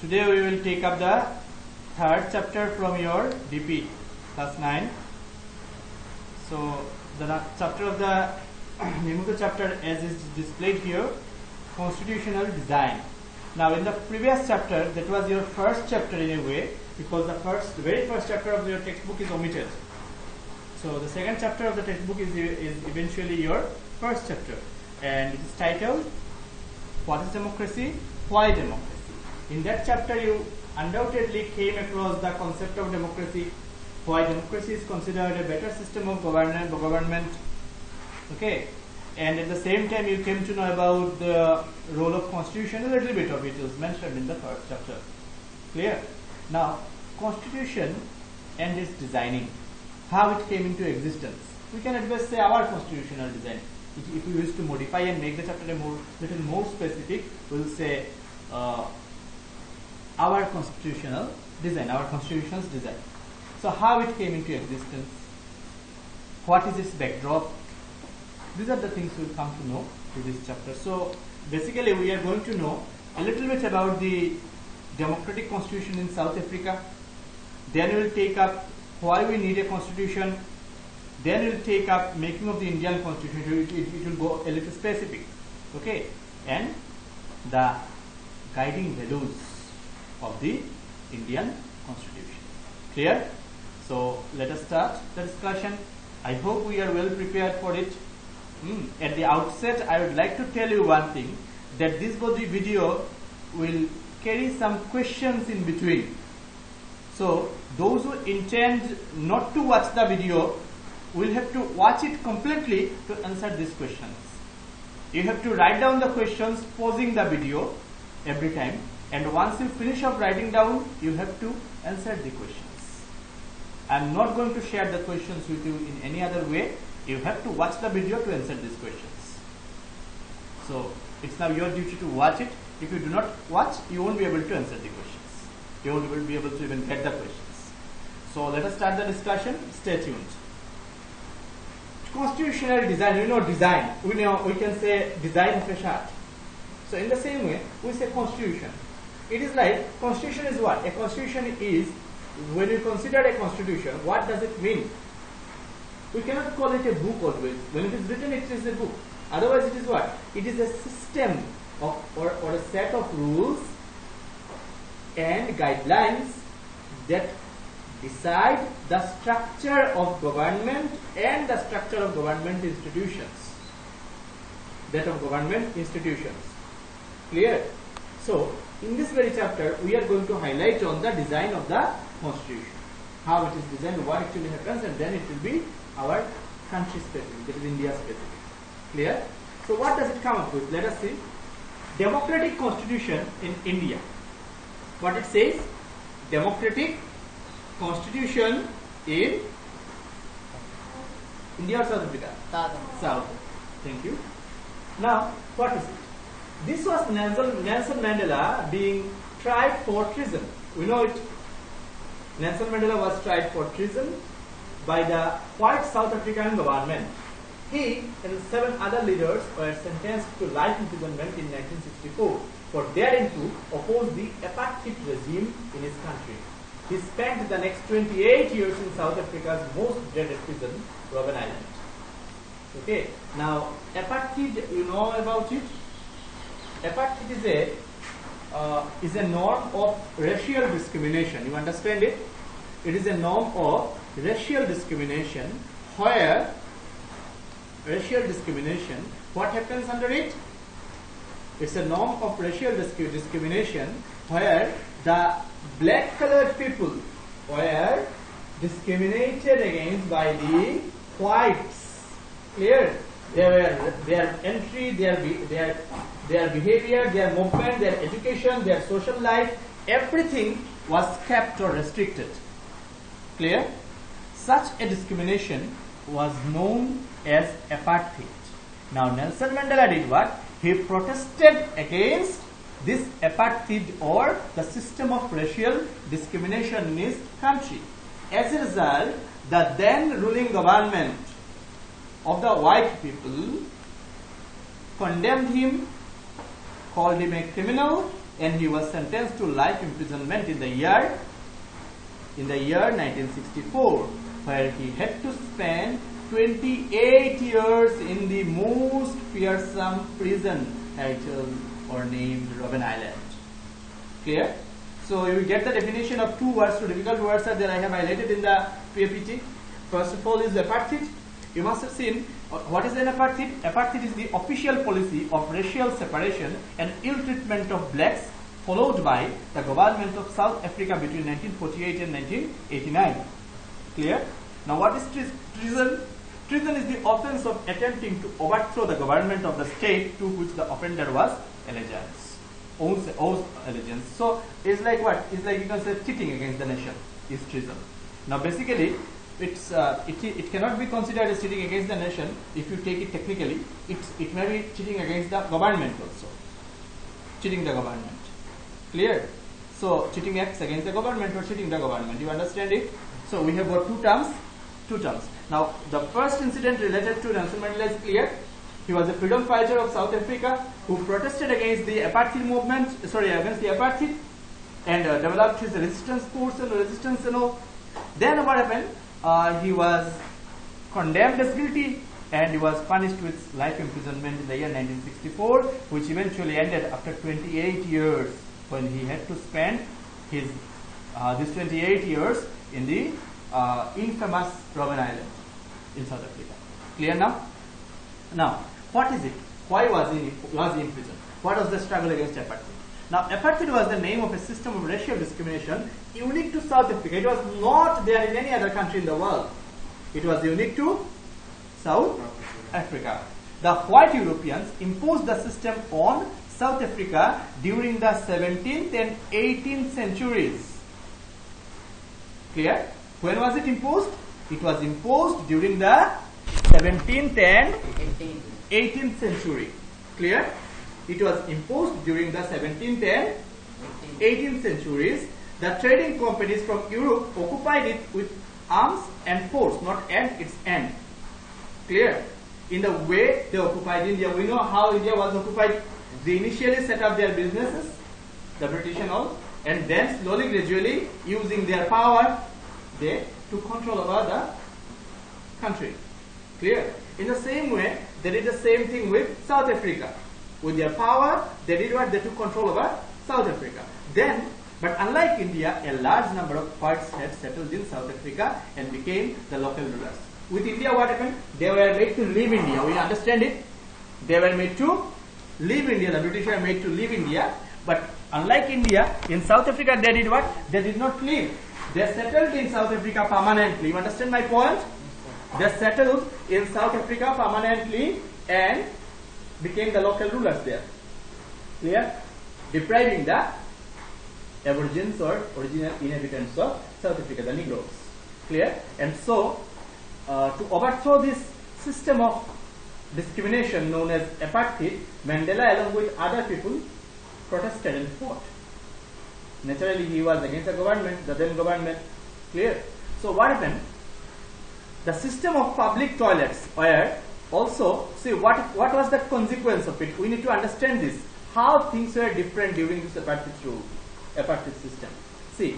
Today we will take up the third chapter from your DP, class 9. So the chapter of the name of the chapter as is displayed here, constitutional design. Now in the previous chapter, that was your first chapter in a way, because the very first chapter of your textbook is omitted. So the second chapter of the textbook is eventually your first chapter, and it is titled What is Democracy? Why Democracy? In that chapter you undoubtedly came across the concept of democracy, why democracy is considered a better system of government. Okay, and at the same time you came to know about the role of constitution. A little bit of it was mentioned in the first chapter. Clear? Now constitution and its designing, how it came into existence. We can at best say our constitutional design. If we wish to modify and make the chapter a little more specific, we will say our constitutional design, our constitution's design. So how it came into existence, what is its backdrop, these are the things we will come to know through this chapter. So basically we are going to know a little bit about the democratic constitution in South Africa. Then we will take up why we need a constitution. Then we will take up making of the Indian constitution. It will go a little specific. Okay, and the guiding values of the Indian constitution. Clear? So let us start the discussion. I hope we are well prepared for it. At the outset, I would like to tell you one thing, that this video will carry some questions in between. So those who intend not to watch the video will have to watch it completely to answer these questions. You have to write down the questions, pausing the video every time, and once you finish up writing down, you have to answer the questions. I am not going to share the questions with you in any other way. You have to watch the video to answer these questions. So it's now your duty to watch it. If you do not watch, you won't be able to answer the questions. You won't be able to even get the questions. So let us start the discussion. Stay tuned. Constitutional design, you know design. We can say design of a chart. So in the same way, we say constitution. It is like, constitution is what? A constitution is, when you consider a constitution, what does it mean? We cannot call it a book always. When it is written, it is a book. Otherwise it is what? It is a system of or a set of rules and guidelines that decide the structure of government and the structure of government institutions. That of government institutions. Clear? So in this very chapter, we are going to highlight on the design of the constitution. How it is designed, what actually happens, and then it will be our country specific, that is India specific. Clear? So what does it come up with? Let us see. Democratic constitution in India. What it says? Democratic constitution in India or South Africa? South. Thank you. Now, what is it? This was Nelson Mandela being tried for treason. We know it. Nelson Mandela was tried for treason by the white South African government. He and 7 other leaders were sentenced to life imprisonment in 1964 for daring to oppose the apartheid regime in his country. He spent the next 28 years in South Africa's most dreaded prison, Robben Island. Okay, now apartheid, you know about it? Apartheid is a norm of racial discrimination. You understand it? It is a norm of racial discrimination where what happens under it? It's a norm of racial discrimination where the black colored people were discriminated against by the whites. Clear? Their entry, their behavior, their movement, their education, their social life, everything was kept or restricted. Clear? Such a discrimination was known as apartheid. Now Nelson Mandela did what? He protested against this apartheid or the system of racial discrimination in his country. As a result, the then ruling government of the white people condemned him, called him a criminal, and he was sentenced to life imprisonment in the year 1964, where he had to spend 28 years in the most fearsome prison titled or named Robben Island. Clear? So you will get the definition of two words, two difficult words that I have highlighted in the PAPT. First of all is apartheid. You must have seen what is an apartheid. Apartheid is the official policy of racial separation and ill treatment of blacks, followed by the government of South Africa between 1948 and 1989. Clear? Now what is treason? Treason is the offense of attempting to overthrow the government of the state to which the offender was owes allegiance. So it's like what? It's like you can say cheating against the nation is treason. Now basically it cannot be considered as cheating against the nation if you take it technically. It may be cheating against the government also. Cheating the government. Clear? So cheating acts against the government or cheating the government. You understand it? So we have got two terms. Now the first incident related to Nelson Mandela is clear. He was a freedom fighter of South Africa who protested against the apartheid movement, against the apartheid, and developed his resistance force and resistance and all. Then what happened? He was condemned as guilty and he was punished with life imprisonment in the year 1964, which eventually ended after 28 years when he had to spend his these 28 years in the infamous Robben Island in South Africa. Clear now? Now, what is it? Why was he in prison? What was the struggle against apartheid? Now, apartheid was the name of a system of racial discrimination unique to South Africa. It was not there in any other country in the world. It was unique to South Africa. The white Europeans imposed the system on South Africa during the 17th and 18th centuries. Clear? When was it imposed? It was imposed during the 17th and 18th century. Clear? It was imposed during the 17th and 18th centuries. The trading companies from Europe occupied it with arms and force, not at its end. Clear? In the way they occupied India, we know how India was occupied. They initially set up their businesses, the British and all, and then slowly, gradually, using their power, they took control over the country. Clear? In the same way, they did the same thing with South Africa. With their power, they did what? They took control over South Africa. Then, but unlike India, a large number of whites had settled in South Africa and became the local rulers. With India, what happened? They were made to leave India. We understand it? They were made to leave India. The British were made to leave India. But unlike India, in South Africa, they did what? They did not leave. They settled in South Africa permanently. You understand my point? They settled in South Africa permanently and became the local rulers there. Clear? Depriving the aborigines or original inhabitants of South Africa, the Negroes. Clear? And so, to overthrow this system of discrimination known as apartheid, Mandela along with other people protested and fought. Naturally, he was against the government, the then government. Clear? So what happened? The system of public toilets were also, see what was the consequence of it? We need to understand this. How things were different during this apartheid system. See,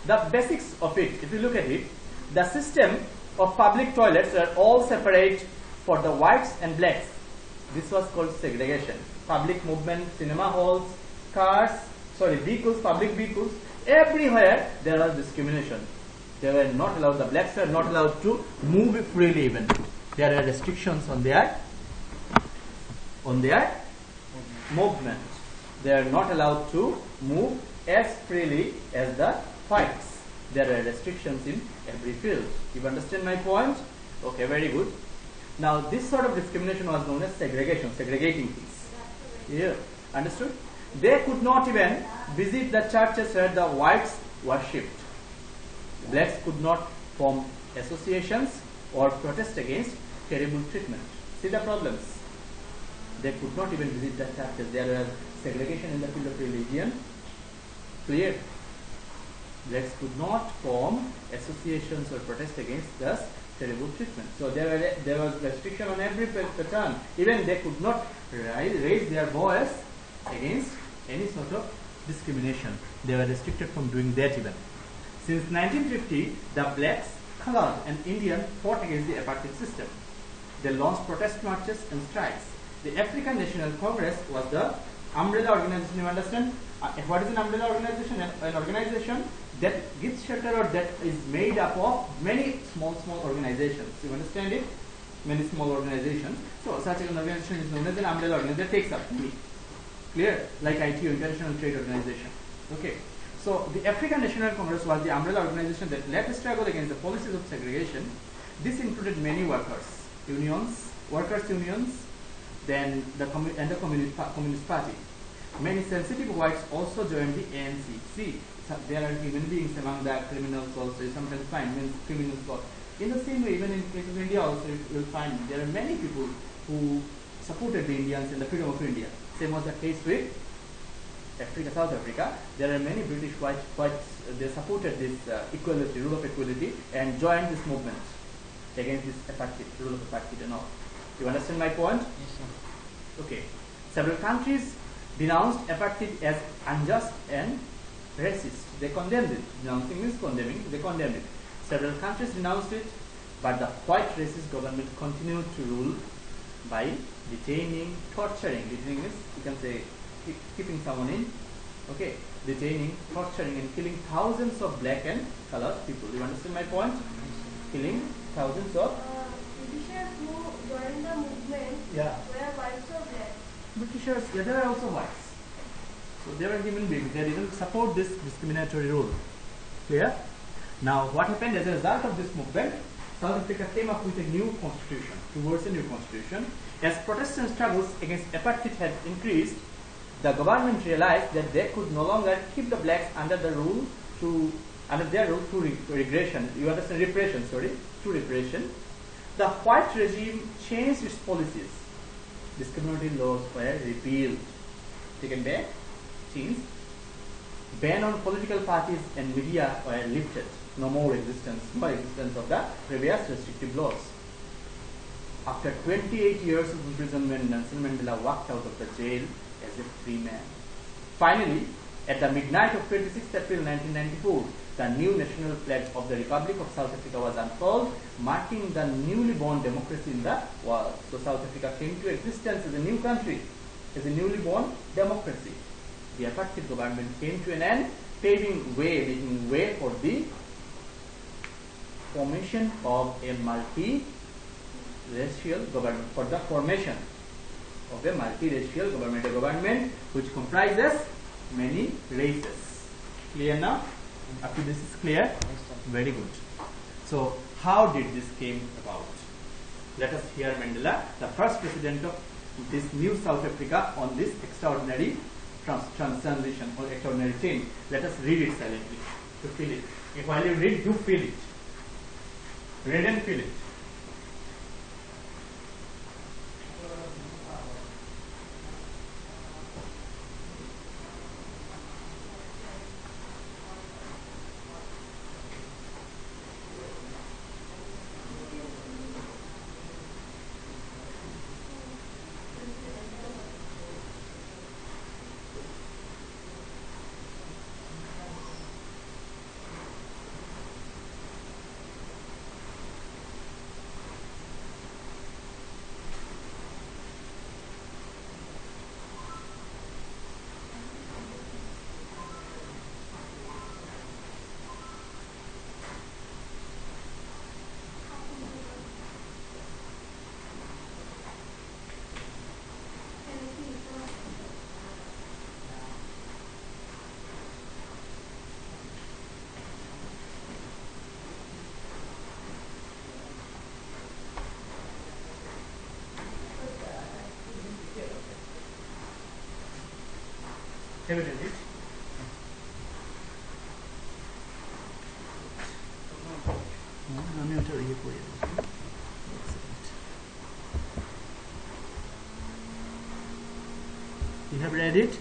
the basics of it, if you look at it, the system of public toilets were all separate for the whites and blacks. This was called segregation. Public movement, cinema halls, vehicles, public vehicles, everywhere there was discrimination. They were not allowed, the blacks were not allowed to move freely even. There were restrictions on their movement. They are not allowed to move as freely as the whites. There are restrictions in every field. You understand my point? Okay, very good. Now this sort of discrimination was known as segregation, segregating things. Yeah, understood? They could not even visit the churches where the whites worshipped. Blacks could not form associations or protest against terrible treatment. See the problems? They could not even visit the churches. There was segregation in the field of religion. Clear? Blacks could not form associations or protest against this terrible treatment. So there was restriction on every turn. Even they could not raise their voice against any sort of discrimination. They were restricted from doing that even. Since 1950, the blacks, colored and Indian fought against the apartheid system. They launched protest marches and strikes. The African National Congress was the umbrella organization. You understand? What is an umbrella organization? An organization that gives shelter or that is made up of many small organizations. You understand it? Many small organizations. So such an organization is known as an umbrella organization that takes up many. Clear? Like ITO, International Trade Organization. Okay. So the African National Congress was the umbrella organization that led the struggle against the policies of segregation. This included many workers' unions, then the Communist Party. Many sensitive whites also joined the ANC. See, there are human beings among the criminals also. You sometimes find criminals. In the same way, even in case of India also, you will find there are many people who supported the Indians in the freedom of India. Same was the case with South Africa. There are many British whites. They supported this equality, rule of equality, and joined this movement against this apartheid, rule of apartheid and all. You understand my point? Yes, sir. Okay. Several countries denounced apartheid as unjust and racist. They condemned it. Denouncing means condemning. They condemned it. Several countries denounced it, but the white racist government continued to rule by detaining, torturing. Detaining means you can say keeping someone in. Okay. Detaining, torturing, and killing thousands of black and colored people. You understand my point? Killing thousands of Britishers who joined the movement were whites or black? Britishers, yeah, they were also whites. So they were human beings. They didn't support this discriminatory rule. Clear? Now, what happened as a result of this movement? South Africa came up with a new constitution, towards a new constitution. As protests and struggles against apartheid had increased, the government realized that they could no longer keep the blacks under their rule through regression. You understand? Repression, sorry, through repression. The white regime changed its policies. Discriminatory laws were repealed, taken back, changed. Ban on political parties and media were lifted. No existence of the previous restrictive laws. After 28 years of imprisonment, Nelson Mandela walked out of the jail as a free man. Finally, at the midnight of 26th April 1994, the new national flag of the Republic of South Africa was unfurled, marking the newly born democracy in the world. So South Africa came to existence as a new country, as a newly born democracy. The apartheid government came to an end, making way for the formation of a multi-racial government, for the formation of a multi-racial government, a government which comprises many races. Clear now? Up to this is clear? Very good. So, how did this came about? Let us hear Mandela, the first president of this new South Africa, on this extraordinary transition or extraordinary change. Let us read it silently to feel it. If while you read, you feel it. Read and feel it. Have you read it? You have read it?